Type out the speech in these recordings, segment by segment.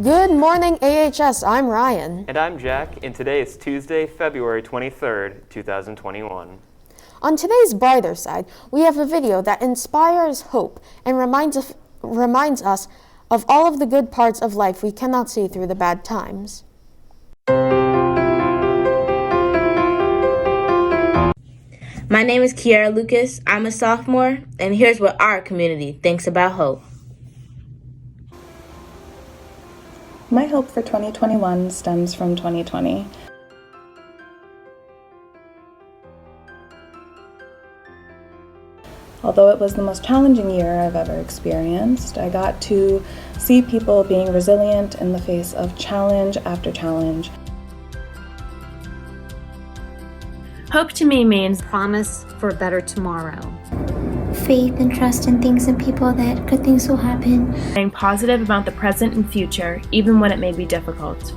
Good morning, AHS. I'm Ryan. And I'm Jack, and today is Tuesday, February 23rd, 2021. On today's brighter side, we have a video that inspires hope and reminds us of all of the good parts of life we cannot see through the bad times. My name is Kiara Lucas. I'm a sophomore, and here's what our community thinks about hope. My hope for 2021 stems from 2020. Although it was the most challenging year I've ever experienced, I got to see people being resilient in the face of challenge after challenge. Hope to me means promise for a better tomorrow. Faith and trust in things and people that good things will happen. Being positive about the present and future, even when it may be difficult.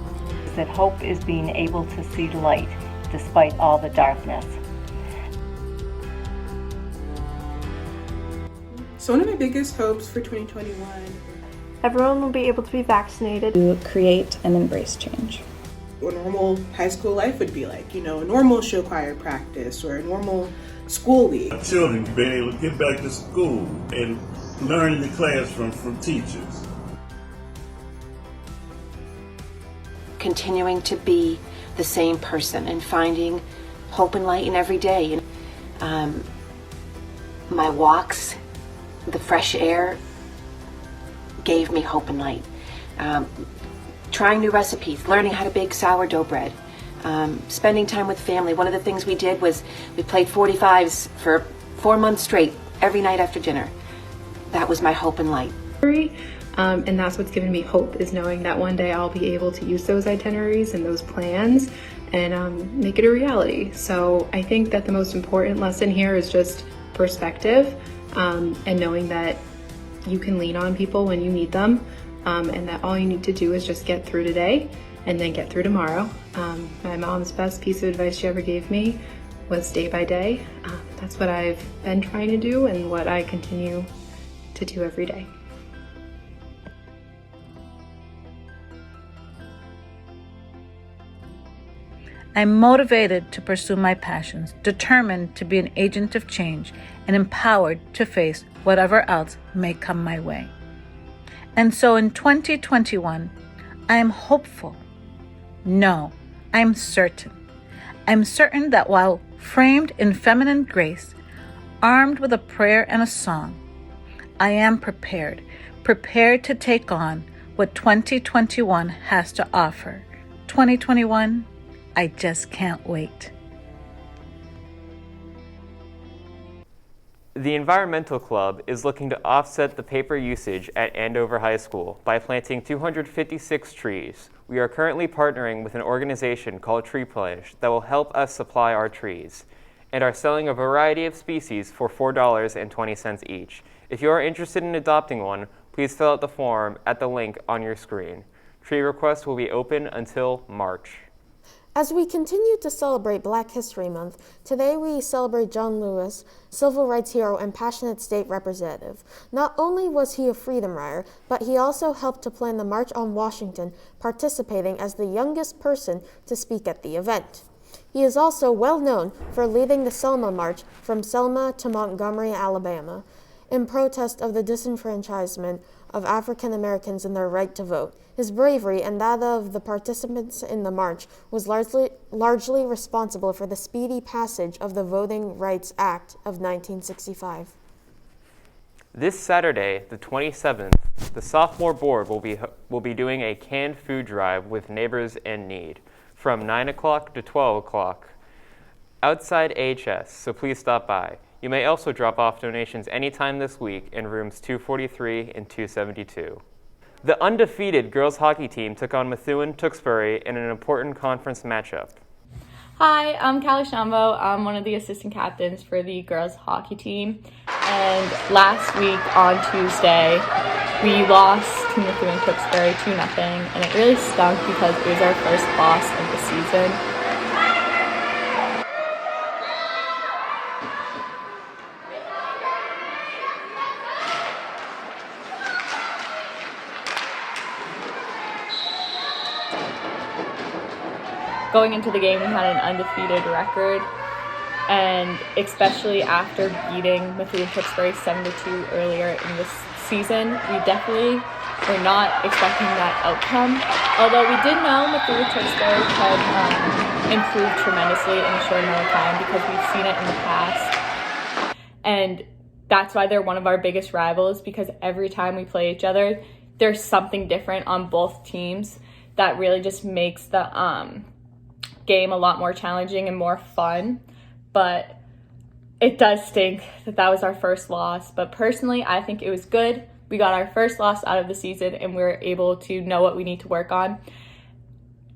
That hope is being able to see light despite all the darkness. So one of my biggest hopes for 2021, everyone will be able to be vaccinated. To create and embrace change. What normal high school life would be like, a normal show choir practice or a normal school week. Children being able to get back to school and learn in the classroom from teachers. Continuing to be the same person and finding hope and light in every day. My walks, the fresh air gave me hope and light. Trying new recipes, learning how to bake sourdough bread, spending time with family. One of the things we did was we played 45s for 4 months straight, every night after dinner. That was my hope and light. And that's what's given me hope, is knowing that one day I'll be able to use those itineraries and those plans and make it a reality. So I think that the most important lesson here is just perspective, and knowing that you can lean on people when you need them, and that all you need to do is just get through today and then get through tomorrow. My mom's best piece of advice she ever gave me was day by day. That's what I've been trying to do and what I continue to do every day. I'm motivated to pursue my passions, determined to be an agent of change, and empowered to face whatever else may come my way. And so in 2021, I am hopeful. No, I'm certain. I'm certain that while framed in feminine grace, armed with a prayer and a song, I am prepared to take on what 2021 has to offer. 2021, I just can't wait. The Environmental Club is looking to offset the paper usage at Andover High School by planting 256 trees. We are currently partnering with an organization called Tree Pledge that will help us supply our trees, and are selling a variety of species for $4.20 each. If you are interested in adopting one, please fill out the form at the link on your screen. Tree requests will be open until March. As we continue to celebrate Black History Month, today we celebrate John Lewis, civil rights hero and passionate state representative. Not only was he a freedom rider, but he also helped to plan the March on Washington, participating as the youngest person to speak at the event. He is also well known for leading the Selma March from Selma to Montgomery, Alabama, in protest of the disenfranchisement of African Americans in their right to vote. His bravery and that of the participants in the march was largely responsible for the speedy passage of the Voting Rights Act of 1965. This Saturday, the 27th, the sophomore board will be doing a canned food drive with neighbors in need from 9 o'clock to 12 o'clock outside AHS, so please stop by. You may also drop off donations anytime this week in rooms 243 and 272. The undefeated girls hockey team took on Methuen-Tewksbury in an important conference matchup. Hi, I'm Callie Shambo. I'm one of the assistant captains for the girls hockey team. And last week on Tuesday, we lost to Methuen-Tewksbury 2-0, and it really stunk because it was our first loss of the season. going into the game, we had an undefeated record. And especially after beating Methuen-Tewksbury 7-2 earlier in this season, we definitely were not expecting that outcome. Although we did know Methuen-Tewksbury had improved tremendously in a short amount of time because we've seen it in the past. And that's why they're one of our biggest rivals, because every time we play each other, there's something different on both teams that really just makes the game a lot more challenging and more fun. But it does stink that was our first loss. But personally, I think it was good. We got our first loss out of the season, and we were able to know what we need to work on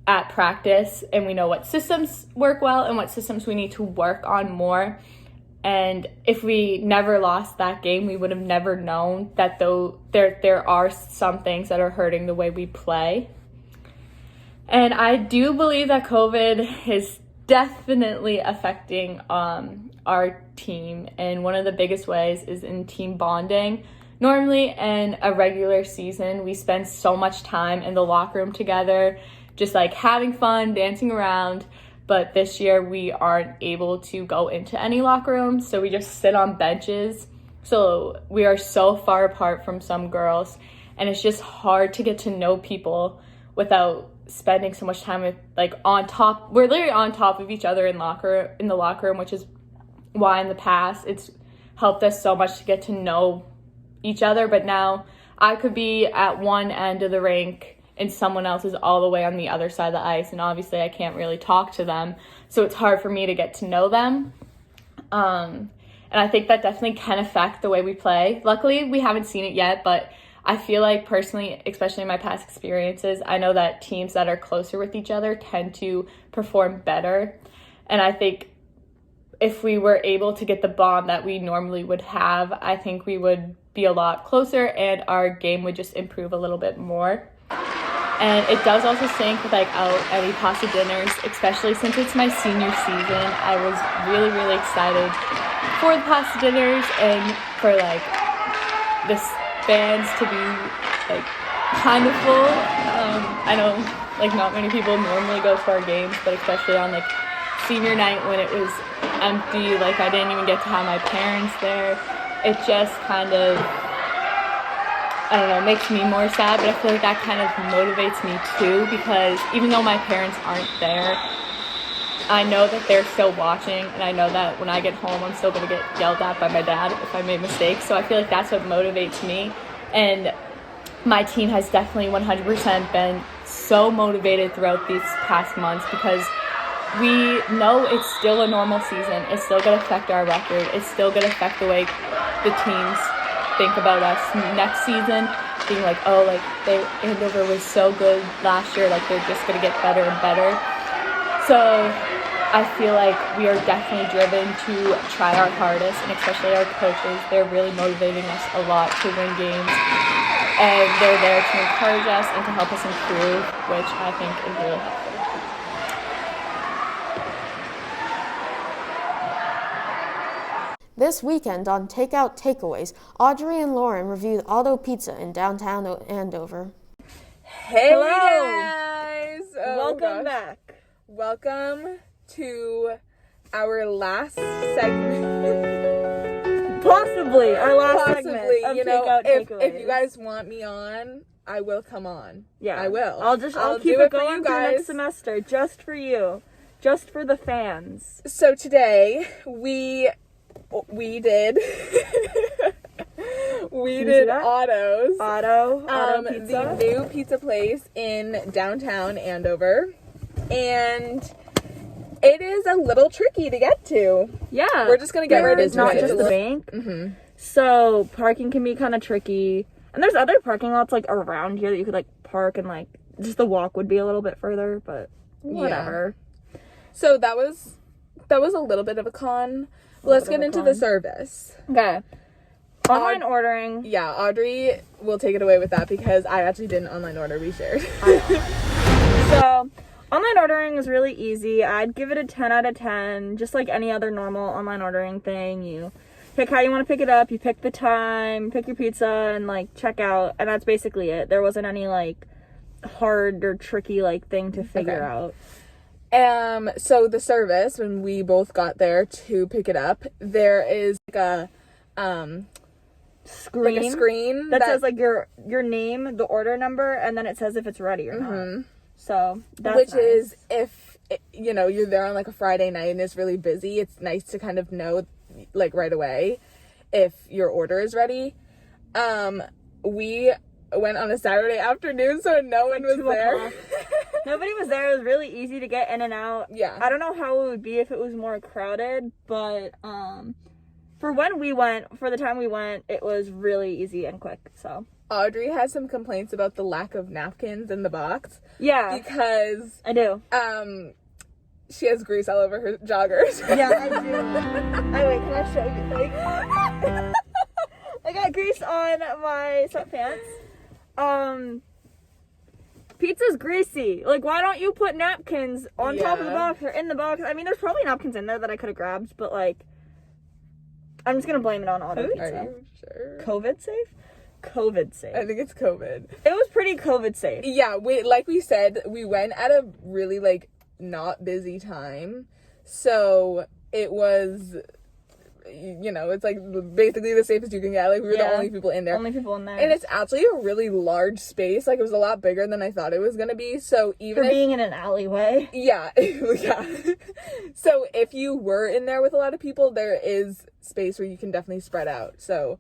at practice. And we know what systems work well and what systems we need to work on more. And if we never lost that game, we would have never known that there are some things that are hurting the way we play. And I do believe that COVID is definitely affecting our team, and one of the biggest ways is in team bonding. Normally in a regular season, we spend so much time in the locker room together, just like having fun, dancing around, but this year we aren't able to go into any locker rooms, so we just sit on benches. So we are so far apart from some girls, and it's just hard to get to know people without spending so much time with, like, we're literally on top of each other in the locker room, which is why in the past it's helped us so much to get to know each other. But now I could be at one end of the rink and someone else is all the way on the other side of the ice, and obviously I can't really talk to them, so it's hard for me to get to know them. And I think that definitely can affect the way we play. Luckily we haven't seen it yet, but I feel like personally, especially in my past experiences, I know that teams that are closer with each other tend to perform better. And I think if we were able to get the bond that we normally would have, I think we would be a lot closer and our game would just improve a little bit more. And it does also stink without any pasta dinners, especially since it's my senior season. I was really, really excited for the pasta dinners and for like this bands to be like kind of full. I know like not many people normally go to our games, but especially on like senior night when it was empty, like I didn't even get to have my parents there. It just kind of, I don't know, makes me more sad, but I feel like that kind of motivates me too, because even though my parents aren't there, I know that they're still watching, and I know that when I get home, I'm still going to get yelled at by my dad if I made mistakes. So I feel like that's what motivates me. And my team has definitely 100% been so motivated throughout these past months, because we know it's still a normal season. It's still going to affect our record. It's still going to affect the way the teams think about us next season, being like, oh, like Andover was so good last year, like they're just going to get better and better. So I feel like we are definitely driven to try our hardest, and especially our coaches, they're really motivating us a lot to win games, and they're there to encourage us and to help us improve, which I think is really helpful. This weekend on Takeout Takeaways, Audrey and Lauren reviewed Auto Pizza in downtown Andover. Hey Hello. guys! Welcome back. Welcome to our last segment. Possibly our last segment of Takeout Takeaways. If you guys want me on, I will come on. Yeah, I will. I'll keep it going through next semester, just for you, just for the fans. So today we did Otto's. Auto Pizza. The new pizza place in downtown Andover. And it is a little tricky to get to. Yeah. We're just going to get right into it. It's not just the bank. Mm-hmm. So parking can be kind of tricky. And there's other parking lots like around here that you could like park, and like just the walk would be a little bit further, but whatever. Yeah. So that was a little bit of a con. Let's get into the service. Okay. Online ordering. Yeah, Audrey will take it away with that because I actually didn't online order. We shared. So, online ordering is really easy. I'd give it a 10 out of 10. Just like any other normal online ordering thing. You pick how you want to pick it up. You pick the time, pick your pizza, and like check out. And that's basically it. There wasn't any like hard or tricky like thing to figure out. So the service, when we both got there to pick it up, there is like a screen that says like your name, the order number, and then it says if it's ready or not. So that's nice. Is if you're there on like a Friday night and it's really busy, it's nice to kind of know like right away if your order is ready. We went on a Saturday afternoon, so no one was there. Nobody was there. It was really easy to get in and out. Yeah. I don't know how it would be if it was more crowded, but for the time we went, it was really easy and quick. So Audrey has some complaints about the lack of napkins in the box. Yeah. Because I do. She has grease all over her joggers. Yeah, I do. Wait, can I show you? Like, I got grease on my sweatpants. Pizza's greasy. Like, why don't you put napkins on top of the box or in the box? I mean, there's probably napkins in there that I could have grabbed, but like, I'm just gonna blame it on auto pizza. Are you sure? COVID safe? COVID safe. I think it's COVID. It was pretty COVID safe. Yeah, like we said, we went at a really like not busy time, so it was, it's like basically the safest you can get. Like, we were the only people in there. Only people in there. And it's actually a really large space. Like, it was a lot bigger than I thought it was gonna be. So even being in an alleyway. Yeah. Yeah. So if you were in there with a lot of people, there is space where you can definitely spread out. So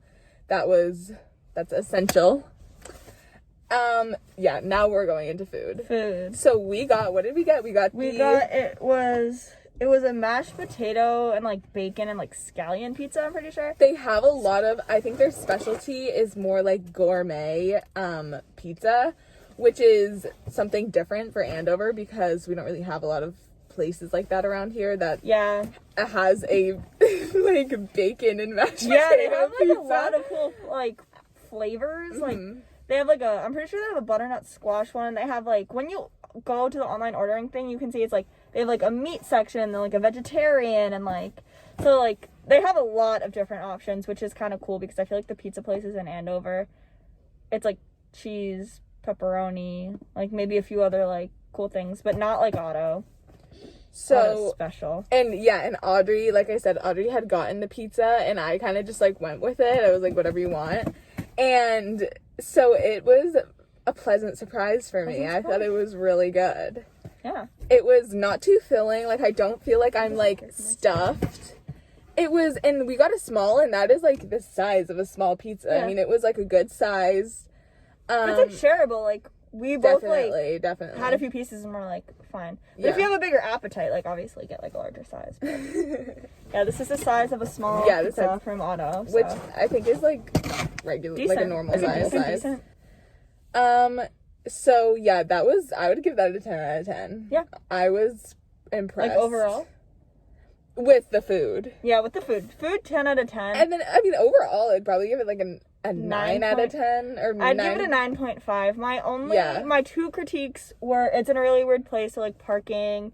that's essential. Yeah, now we're going into food. So what did we get? It was a mashed potato and like bacon and like scallion pizza, I'm pretty sure. They have a lot of, I think their specialty is more like gourmet pizza, which is something different for Andover because we don't really have a lot of places like that around here that has a like bacon and mashed potato they have like pizza. a lot of cool like flavors. Like they have like I'm pretty sure they have a butternut squash one. They have like, when you go to the online ordering thing, you can see it's like they have like a meat section and like a vegetarian, and like, so like they have a lot of different options, which is kind of cool because I feel like the pizza places in Andover, it's like cheese, pepperoni, like maybe a few other like cool things, but not like Otto. So special. And Audrey, like I said, Audrey had gotten the pizza and I kind of just like went with it. I was like, whatever you want. And so it was a pleasant surprise for me. I thought it was really good. Yeah. It was not too filling. Like, I don't feel like I'm like stuffed. It was, and we got a small, and that is like the size of a small pizza. Yeah. I mean, it was like a good size. It's like shareable. Like, we both definitely had a few pieces and we're like, fine. But Yeah. if you have a bigger appetite, like obviously get like a larger size. But yeah, this is the size of a small pizza from Otto, so. which I think is like regular, like a normal size. Decent. So yeah, I would give that a 10 out of 10. Yeah. I was impressed. Like overall? With the food. Yeah, with the food. Food, 10 out of 10. And then, I mean, overall, I'd probably give it like a 9 out of 10. I'd give it a 9.5. My two critiques were, it's in a really weird place, so like parking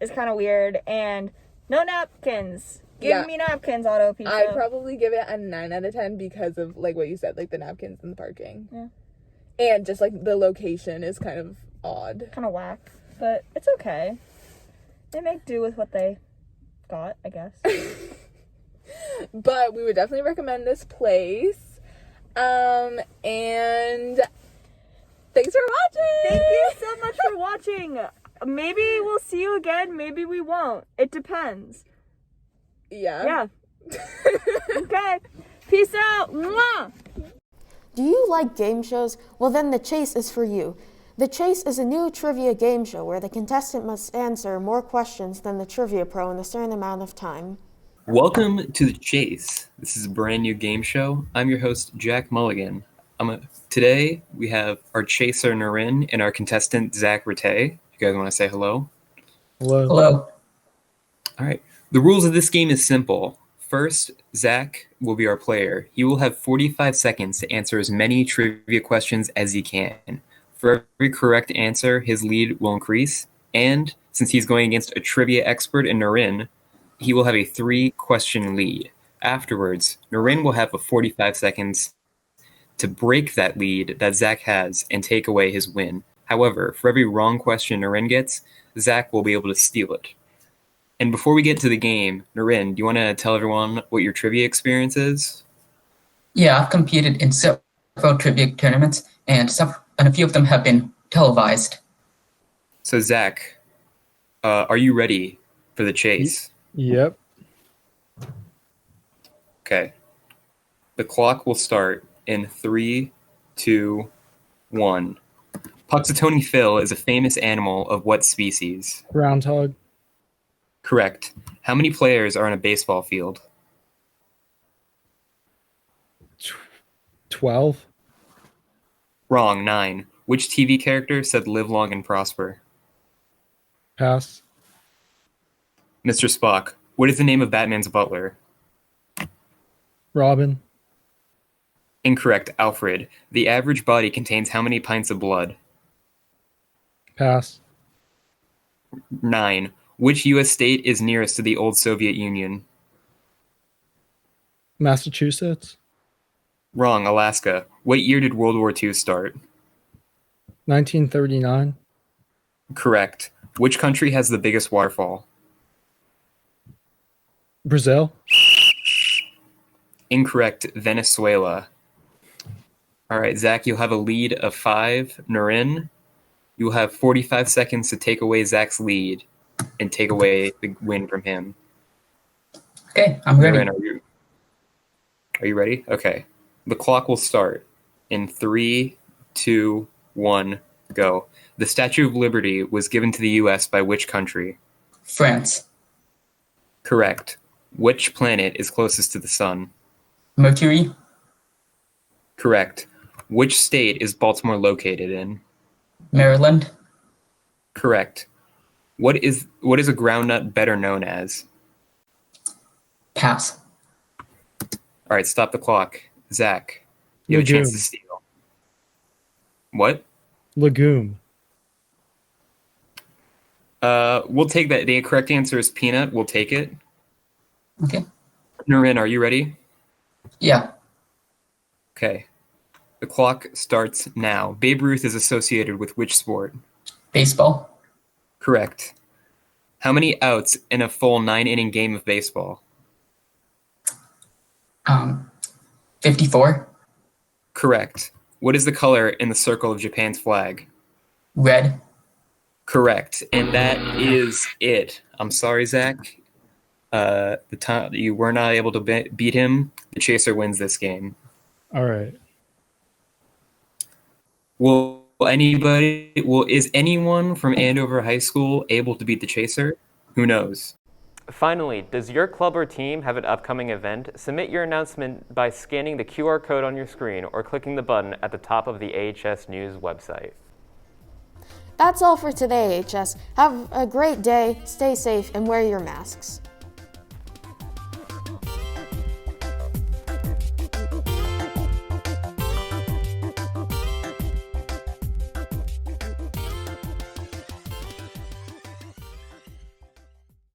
is kind of weird, and no napkins. Give me napkins, Auto Pizza. I'd probably give it a 9 out of 10 because of like what you said, like the napkins and the parking. Yeah. And just like the location is kind of odd. Kind of whack. But it's okay. They make do with what they got, I guess. But we would definitely recommend this place. And thanks for watching. Thank you so much for watching. Maybe we'll see you again. Maybe we won't. It depends. Yeah. Okay. Peace out. Mwah! Do you like game shows? Well, then The Chase is for you. The Chase is a new trivia game show where the contestant must answer more questions than the trivia pro in a certain amount of time. Welcome to The Chase. This is a brand new game show. I'm your host, Jack Mulligan. Today, we have our chaser, Narin, and our contestant, Zach Rattay. You guys want to say hello? Hello. Hello. All right. The rules of this game is simple. First, Zach will be our player. He will have 45 seconds to answer as many trivia questions as he can. For every correct answer, his lead will increase. And since he's going against a trivia expert in Narin, he will have a 3-question lead. Afterwards, Narin will have 45 seconds to break that lead that Zach has and take away his win. However, for every wrong question Naren gets, Zach will be able to steal it. And before we get to the game, Naren, do you want to tell everyone what your trivia experience is? Yeah, I've competed in several trivia tournaments, and a few of them have been televised. So, Zach, are you ready for the chase? Yep. Okay. The clock will start in 3, 2, 1. Puxatawny Phil is a famous animal of what species? Groundhog. Correct. How many players are on a baseball field? 12. Wrong, 9. Which TV character said live long and prosper? Pass. Mr. Spock, what is the name of Batman's butler? Robin. Incorrect, Alfred. The average body contains how many pints of blood? Pass. 9. Which U.S. state is nearest to the old Soviet Union? Massachusetts. Wrong, Alaska. What year did World War II start? 1939. Correct. Which country has the biggest waterfall? Brazil. Incorrect, Venezuela. All right, Zach, you'll have a lead of 5. Naren, you'll have 45 seconds to take away Zach's lead and take away the win from him. Okay, I'm ready. Naren, are you ready? Okay. The clock will start in 3, 2, 1, go. The Statue of Liberty was given to the U.S. by which country? France. Correct. Which planet is closest to the sun? Mercury. Correct. Which state is Baltimore located in? Maryland. Correct. What is a groundnut better known as? Pass. All right, stop the clock. Zach, you have a chance to steal. What? Legume. We'll take that. The correct answer is peanut. We'll take it. Okay. Naren, are you ready? Yeah. Okay. The clock starts now. Babe Ruth is associated with which sport? Baseball. Correct. How many outs in a full 9-inning game of baseball? 54. Correct. What is the color in the circle of Japan's flag? Red. Correct. And that is it. I'm sorry, Zach. The time you were not able to beat him. The chaser wins this game. All right. Is anyone from Andover High School able to beat the chaser? Who knows? Finally, does your club or team have an upcoming event? Submit your announcement by scanning the QR code on your screen or clicking the button at the top of the AHS News website. That's all for today, AHS. Have a great day, stay safe, and wear your masks.